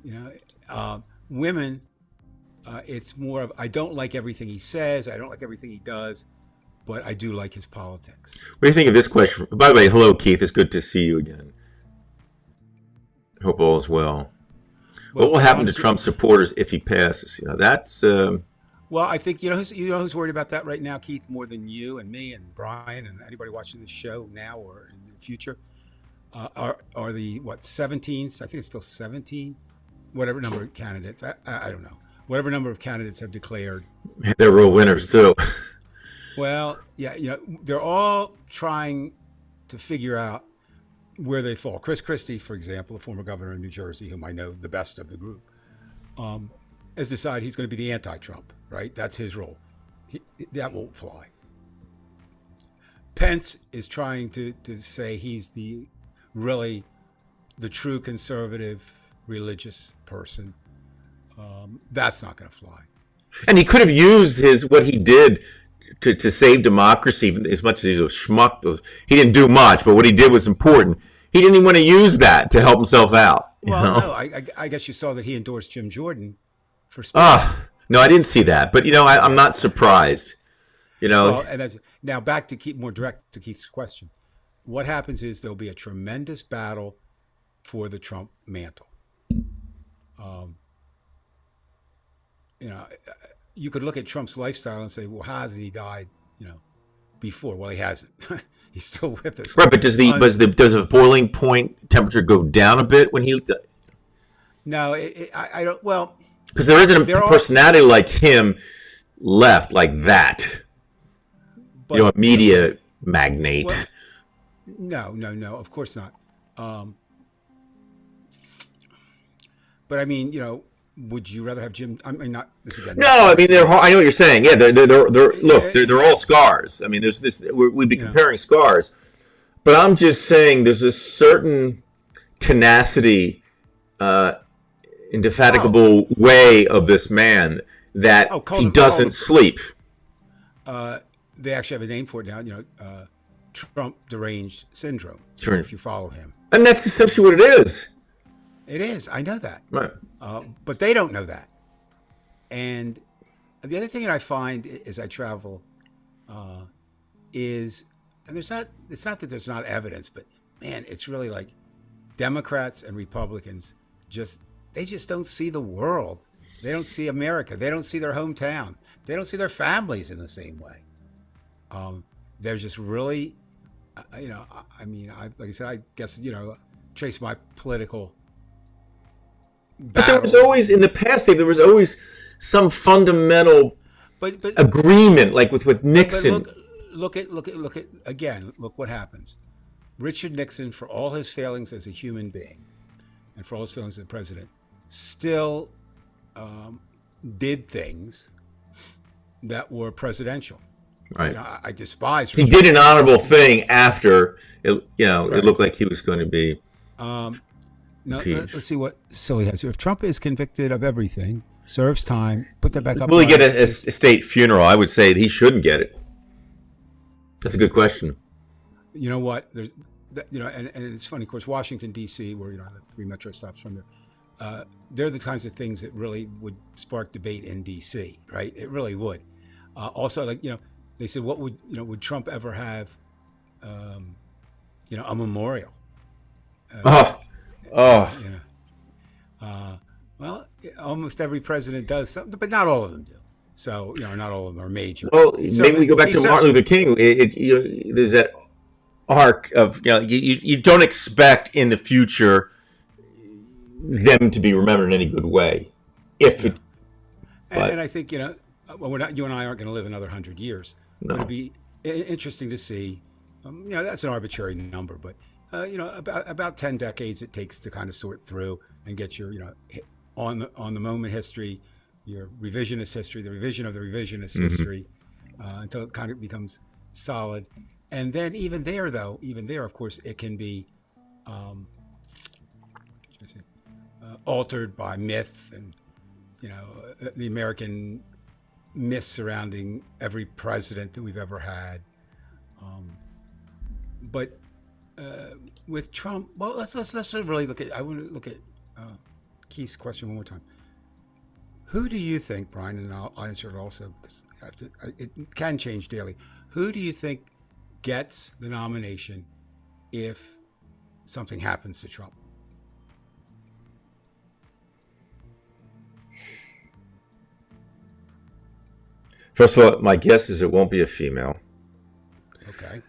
You know, women, it's more of I don't like everything he says. I don't like everything he does, but I do like his politics. What do you think of this question? By the way, hello, Keith. It's good to see you again. Hope all is well. Well, What will happen to Trump supporters if he passes? That's well, I think who's worried about that right now, Keith, more than you and me and Brian and anybody watching this show now or in the future. Are the 17? I think it's still 17. Whatever number of candidates, I don't know. Whatever number of candidates have declared. they're real winners too. Well, yeah, they're all trying to figure out where they fall. Chris Christie, for example, the former governor of New Jersey, whom I know the best of the group, has decided he's going to be the anti-Trump, right? That's his role. That won't fly. Pence is trying to say he's really the true conservative religious person. That's not going to fly. And he could have used what he did to save democracy as much as he's a schmuck. He didn't do much, but what he did was important. He didn't even want to use that to help himself out. Well, no, I guess you saw that he endorsed Jim Jordan for speaker. No, I didn't see that. But, I'm not surprised. Well, and now back to more direct to Keith's question. What happens is there'll be a tremendous battle for the Trump mantle. You could look at Trump's lifestyle and say, well, hasn't he died, before? Well, he hasn't. He's still with us. Right, but does the boiling point temperature go down a bit when he? No, I don't. Well, because there isn't a personality like him left like that. But, a media magnate. Well, no, of course not. But I mean, would you rather have Jim? I mean, not this again. No, I mean, I know what you're saying. Yeah, they're all scars. I mean, there's this. We'd be comparing scars, but I'm just saying there's a certain tenacity, indefatigable way of this man that he doesn't sleep. They actually have a name for it now. Trump deranged syndrome. Sure. If you follow him, and that's essentially what it is. It is. I know that. Right. But they don't know that. And the other thing that I find as I travel is, and it's not that there's not evidence, but man, it's really like Democrats and Republicans they just don't see the world. They don't see America. They don't see their hometown. They don't see their families in the same way. They're just really, I mean, like I said, I guess, trace my political But there was always, in the past, there was always some fundamental agreement, like with Nixon. But look at again. Look what happens. Richard Nixon, for all his failings as a human being, and for all his failings as a president, still did things that were presidential. Right. I despise Richard. He did an honorable thing after it. It looked like he was going to be. No, let's see what Silly has here. If Trump is convicted of everything, serves time, put that back up. Will he get a state funeral? I would say he shouldn't get it. That's a good question. You know what? There's, and it's funny. Of course, Washington D.C., where I live 3 metro stops from there. They're the kinds of things that really would spark debate in D.C. Right? It really would. Also, they said, what would Trump ever have? A memorial. Well, almost every president does something, but not all of them do. So, not all of them are major. Well, maybe we go back to Martin Luther King. There's that arc of, you don't expect in the future them to be remembered in any good way. And I think, you and I aren't going to live another 100 years. No. It'd be interesting to see, that's an arbitrary number, but about 10 decades it takes to kind of sort through and get your, on the moment history, your revisionist history, the revision of the revisionist Mm-hmm. history, until it kind of becomes solid. And then even there, though, even there, of course, it can be um, altered by myth and the American myth surrounding every president that we've ever had. But with Trump, well, let's really look at. I want to look at Keith's question one more time. Who do you think, Brian, and I'll answer it also because it can change daily. Who do you think gets the nomination if something happens to Trump? First of all, my guess is it won't be a female. Okay.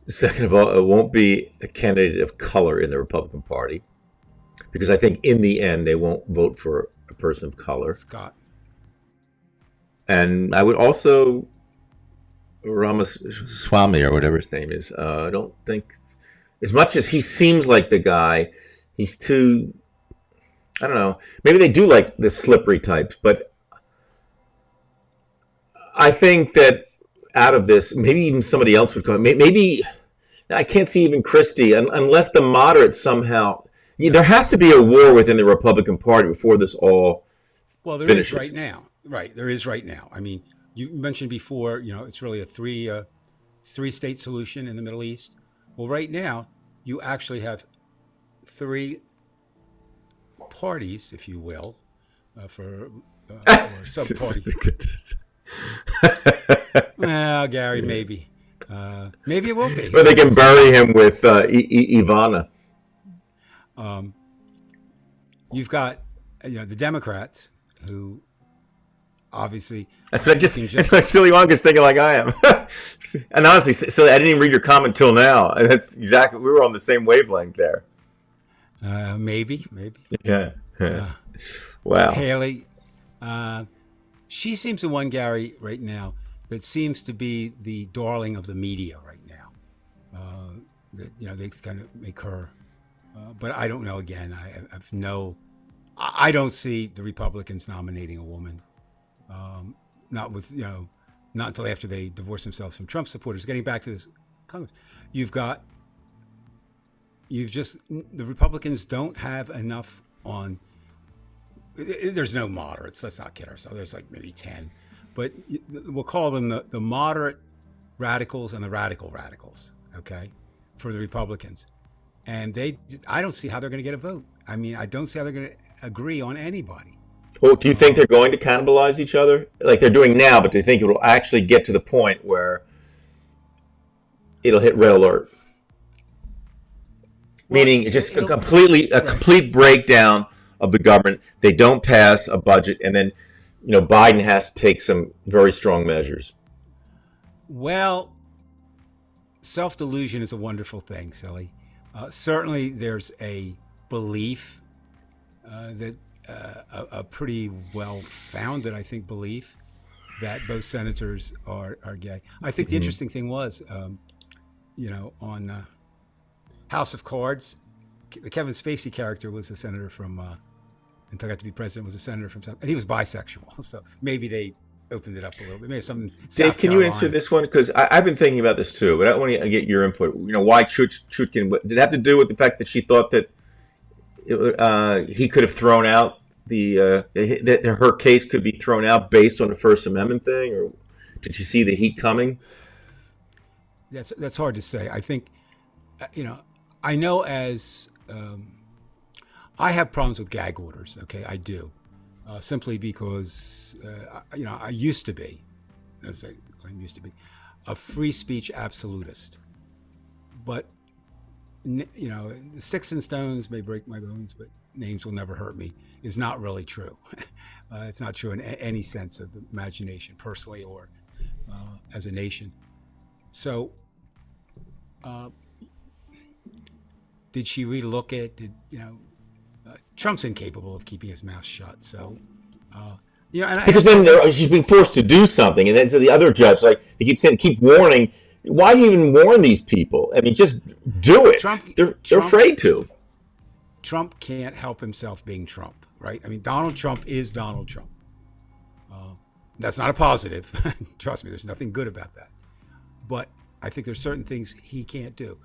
Second of all, it won't be a candidate of color in the Republican Party, because I think in the end they won't vote for a person of color. Scott. And I would also, Ramaswamy or whatever his name is, I don't think, as much as he seems like the guy, he's too, I don't know, maybe they do like the slippery types, but I think that out of this, maybe even somebody else would come. Maybe I can't see even Christie, unless the moderates somehow. There has to be a war within the Republican Party before this all finishes. Is right now. Right, there is right now. I mean, you mentioned before, it's really a three-state solution in the Middle East. Well, right now, you actually have three parties, if you will, or sub-parties. Well, Gary, maybe it will be. Or they can bury him with Ivana. You've got, the Democrats who obviously. That's what silly Wonka's thinking like I am. And honestly, silly, I didn't even read your comment till now. And that's exactly, we were on the same wavelength there. Maybe. Yeah. Wow. Haley. She seems the one, Gary, right now that seems to be the darling of the media right now. They kind of make her, but I don't know. Again, I don't see the Republicans nominating a woman. Not until after they divorce themselves from Trump supporters. Getting back to this Congress, the Republicans don't have enough on. There's no moderates. Let's not kid ourselves. There's like maybe 10, but we'll call them the moderate radicals and the radical radicals. Okay, for the Republicans, and I don't see how they're going to get a vote. I mean, I don't see how they're going to agree on anybody. Well, do you think they're going to cannibalize each other like they're doing now? But do you think it will actually get to the point where it'll hit red alert? Meaning, just a complete breakdown of the government. They don't pass a budget, and then Biden has to take some very strong measures. Well, self-delusion is a wonderful thing, Silly. Certainly, there's a belief that a pretty well-founded, I think, belief that both senators are gay. I think the interesting thing was, on House of Cards, the Kevin Spacey character was a senator from. Until I got to be president, was a senator from South, and he was bisexual. So maybe they opened it up a little bit. Maybe something. Dave, can you answer this one? Because I've been thinking about this too, but I want to get your input. Why Chutkin? Did it have to do with the fact that she thought that he could have thrown out that her case could be thrown out based on the First Amendment thing, or did she see the heat coming? That's hard to say. I think, I know as. I have problems with gag orders. Okay, I do, simply because I used to be, a free speech absolutist. But sticks and stones may break my bones, but names will never hurt me is not really true. It's not true in any sense of the imagination, personally or as a nation. So, did she relook it? Trump's incapable of keeping his mouth shut. So, because then she's being forced to do something, and then to the other judge, like they keep warning. Why do you even warn these people? I mean, just do it. They're afraid to. Trump can't help himself being Trump, right? I mean, Donald Trump is Donald Trump. That's not a positive. Trust me, there's nothing good about that. But I think there's certain things he can't do.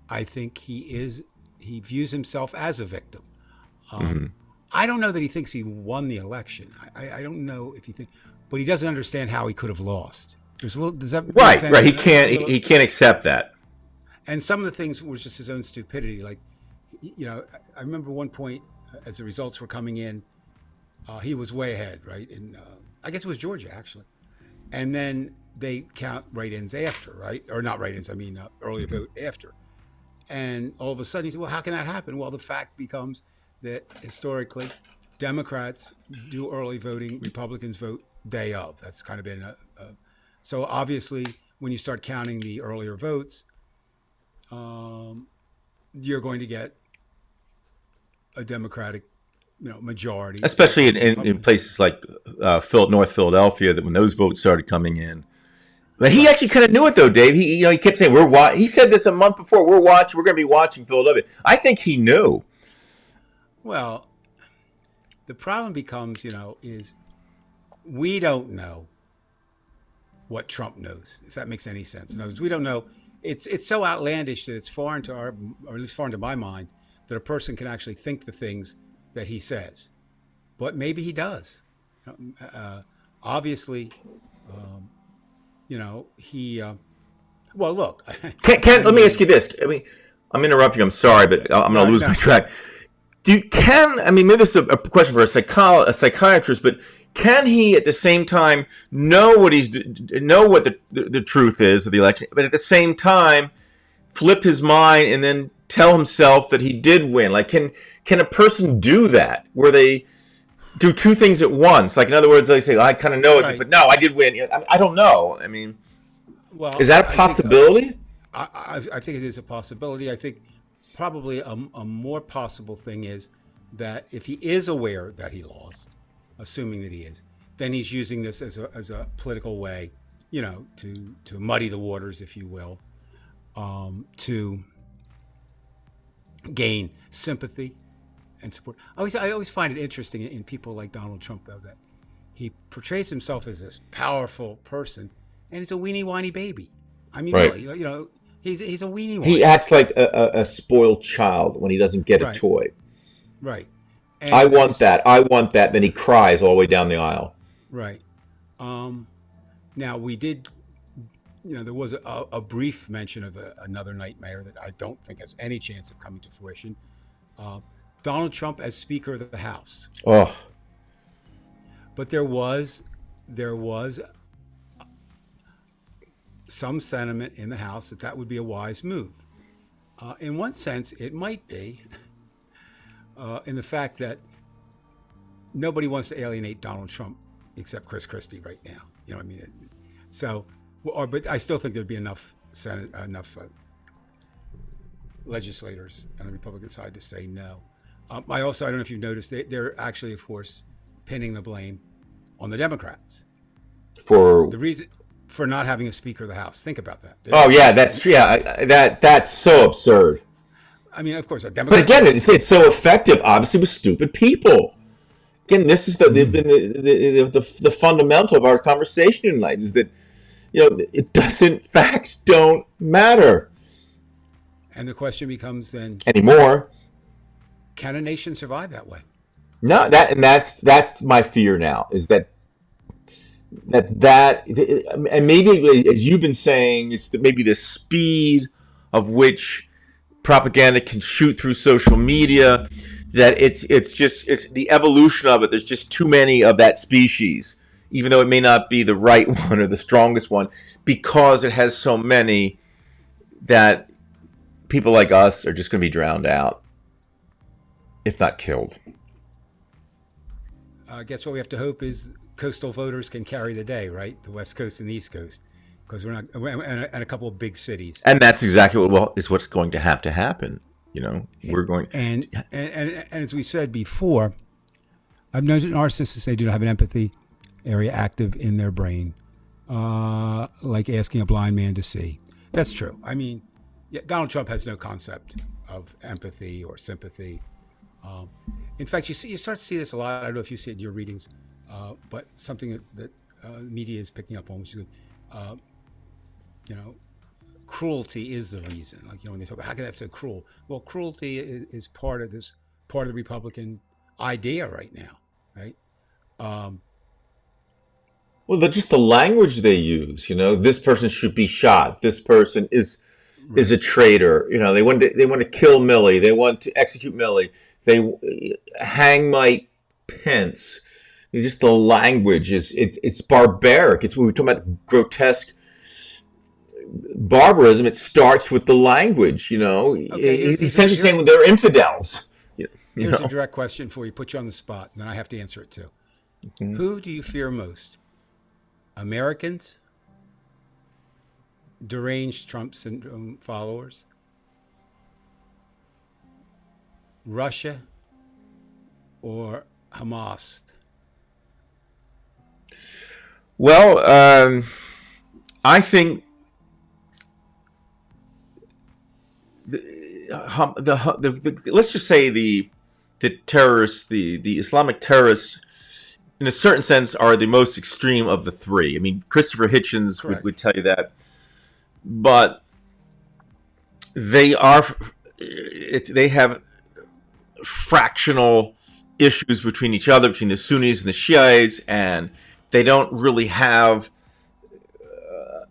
I think he views himself as a victim. Mm-hmm. I don't know that he thinks he won the election. I don't know if he thinks, but he doesn't understand how he could have lost. There's a little. Does that make Right, sense? right. He can't accept that. And some of the things were just his own stupidity. Like, I remember one point as the results were coming in, he was way ahead, right? In I guess it was Georgia actually, and then they count write-ins after, right? Or not write-ins. I mean, early vote after. And all of a sudden he said, well, how can that happen? Well, the fact becomes that historically, Democrats do early voting, Republicans vote day of. That's kind of been so obviously when you start counting the earlier votes, you're going to get a Democratic, majority. Especially in places like North Philadelphia, that when those votes started coming in. But he actually kind of knew it, though, Dave. He kept saying, he said this a month before, we're going to be watching Philadelphia. I think he knew. Well, the problem becomes, is we don't know what Trump knows, if that makes any sense. In other words, we don't know. It's so outlandish that it's foreign to or at least foreign to my mind, that a person can actually think the things that he says. But maybe he does. Obviously, he. Well, look. Ken, let me ask you this. I mean, I'm interrupting. I'm sorry, but I'm going to lose my track. Maybe this is a question for a psychiatrist, but can he at the same time know what the truth is of the election, but at the same time flip his mind and then tell himself that he did win? Like, can a person do that, where they do two things at once? Like, in other words, they say, I kind of know it, but no, I did win. I don't know. I mean, is that a possibility? I think it is a possibility. I think probably a more possible thing is that if he is aware that he lost, assuming that he is, then he's using this as a political way, to muddy the waters, if you will, to gain sympathy and support. I always find it interesting in people like Donald Trump, though, that he portrays himself as this powerful person, and he's a weenie whiny baby. I mean, right. Really, he's a weenie whiny. He acts like a spoiled child when he doesn't get a toy. Right. And I want that. Then he cries all the way down the aisle. Right. Now we did, there was a brief mention of another nightmare that I don't think has any chance of coming to fruition. Donald Trump as Speaker of the House. Oh. But there was some sentiment in the House that would be a wise move. In one sense, it might be, in the fact that nobody wants to alienate Donald Trump except Chris Christie right now. You know what I mean? So, but I still think there'd be enough legislators on the Republican side to say no. I don't know if you've noticed, they're actually, of course, pinning the blame on the Democrats for the reason for not having a Speaker of the House. Think about that. That's true. Yeah, that's so absurd. I mean, of course, a Democrat. But again, it's so effective, obviously, with stupid people. Again, this is the fundamental of our conversation tonight, is that facts don't matter. And the question becomes then anymore: can a nation survive that way? No, that's my fear now, is that and maybe, as you've been saying, it's maybe the speed of which propaganda can shoot through social media, that it's the evolution of it. There's just too many of that species, even though it may not be the right one or the strongest one, because it has so many, that people like us are just going to be drowned out, if not killed. I guess what we have to hope is coastal voters can carry the day, right? The West Coast and the East Coast, because we're not, and a couple of big cities. And that's exactly what's going to have to happen. We're going. And as we said before, I've known narcissists, they do not have an empathy area active in their brain, like asking a blind man to see. That's true. I mean, Donald Trump has no concept of empathy or sympathy. In fact, you start to see this a lot. I don't know if you see it in your readings, but something that media is picking up on, which is good. Uh, you know, cruelty is the reason. Like, when they talk about how can that so cruel? Well, cruelty is part of the Republican idea right now, right? Um, Well, just the language they use, this person should be shot. This person is a right. traitor. They want to kill Millie. They want to execute Millie. They hang Mike Pence. Just the language it's barbaric. It's when we're talking about grotesque barbarism. It starts with the language. Okay. He's essentially saying they're infidels. You Here's a know. direct question for you. Put you on the spot, and then I have to answer it too. Mhm. Who do you fear most? Americans, deranged Trump syndrome followers, Russia, or Hamas? Well, I think let's just say the terrorists, the Islamic terrorists, in a certain sense, are the most extreme of the three. I mean, Christopher Hitchens would Correct. tell you that, but they are they have fractional issues between each other, between the Sunnis and the Shiites, and they don't really have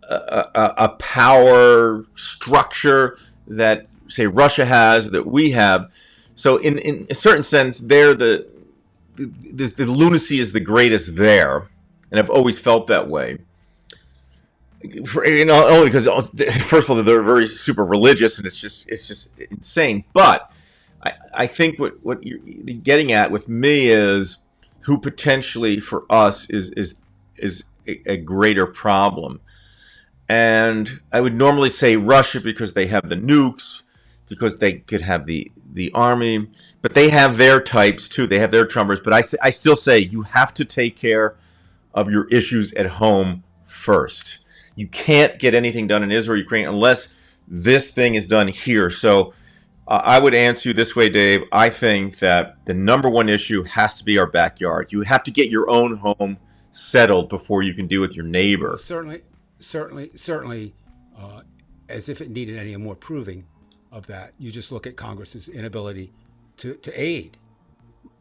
a power structure that, say, Russia has, that we have. So, in a certain sense, they're the lunacy is the greatest there, and I've always felt that way. Only because, first of all, they're very super religious, and it's just insane. But I think what you're getting at with me is who potentially for us is a greater problem. And I would normally say Russia because they have the nukes, because they could have the army, but they have their types too. They have their trumpers. But I still say you have to take care of your issues at home first. You can't get anything done in Israel, Ukraine, unless this thing is done here. So I would answer you this way, Dave. I think that the number one issue has to be our backyard. You have to get your own home settled before you can deal with your Well, neighbor. certainly, uh, as if it needed any more proving of that. You just look at Congress's inability to aid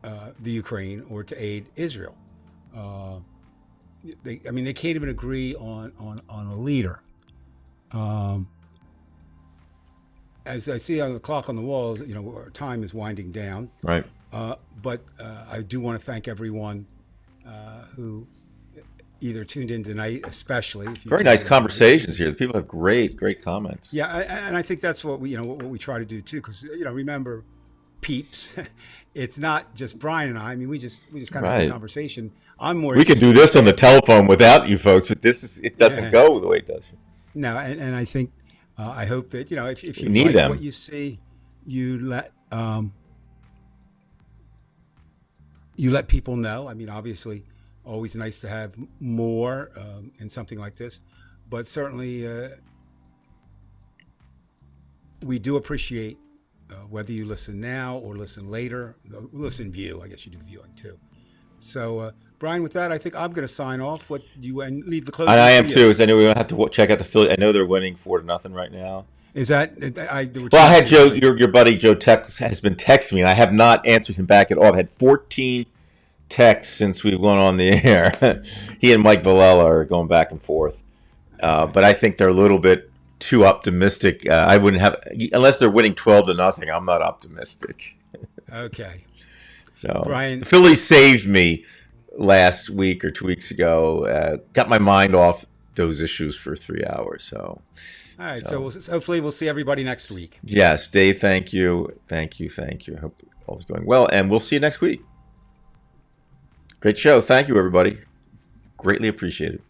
the Ukraine or to aid Israel. Uh, they can't even agree on a leader. Um, as I see on the clock on the walls, our time is winding down. Right. But I do want to thank everyone who either tuned in tonight, especially if you Very tuned nice in every night. conversations here. The people have great comments. Yeah, and I think that's what we try to do too. Because remember, peeps, it's not just Brian and I. I mean, we just kind of have a Right. conversation. I'm more We can do interested in this on the saying, telephone without you folks, but it doesn't yeah, go the way it does. no, and I think I hope that if We you need like what them. you see, you let people know. I mean, obviously, always nice to have more in something like this, but certainly we do appreciate whether you listen now or listen later. Listen, view. I guess you do viewing too. So, Brian, with that, I think I'm going to sign off. What you and leave the I closing for am you. too. Because I know we don't have to check out the Philly. I know they're winning 4-0 right now. Is that there were two Well, I had games Joe, tonight? your buddy Joe Tex has been texting me, and I have not answered him back at all. I've had 14 texts since we went on the air. He and Mike Villella are going back and forth, Okay. but I think they're a little bit too optimistic. I wouldn't have unless they're winning 12-0. I'm not optimistic. Okay. So the Brian. Phillies saved me last week or 2 weeks ago. Got my mind off those issues for 3 hours. All right. So So hopefully we'll see everybody next week. yes, Dave, thank you. I hope all is going well, and we'll see you next week. Great show. Thank you, everybody. Greatly appreciated.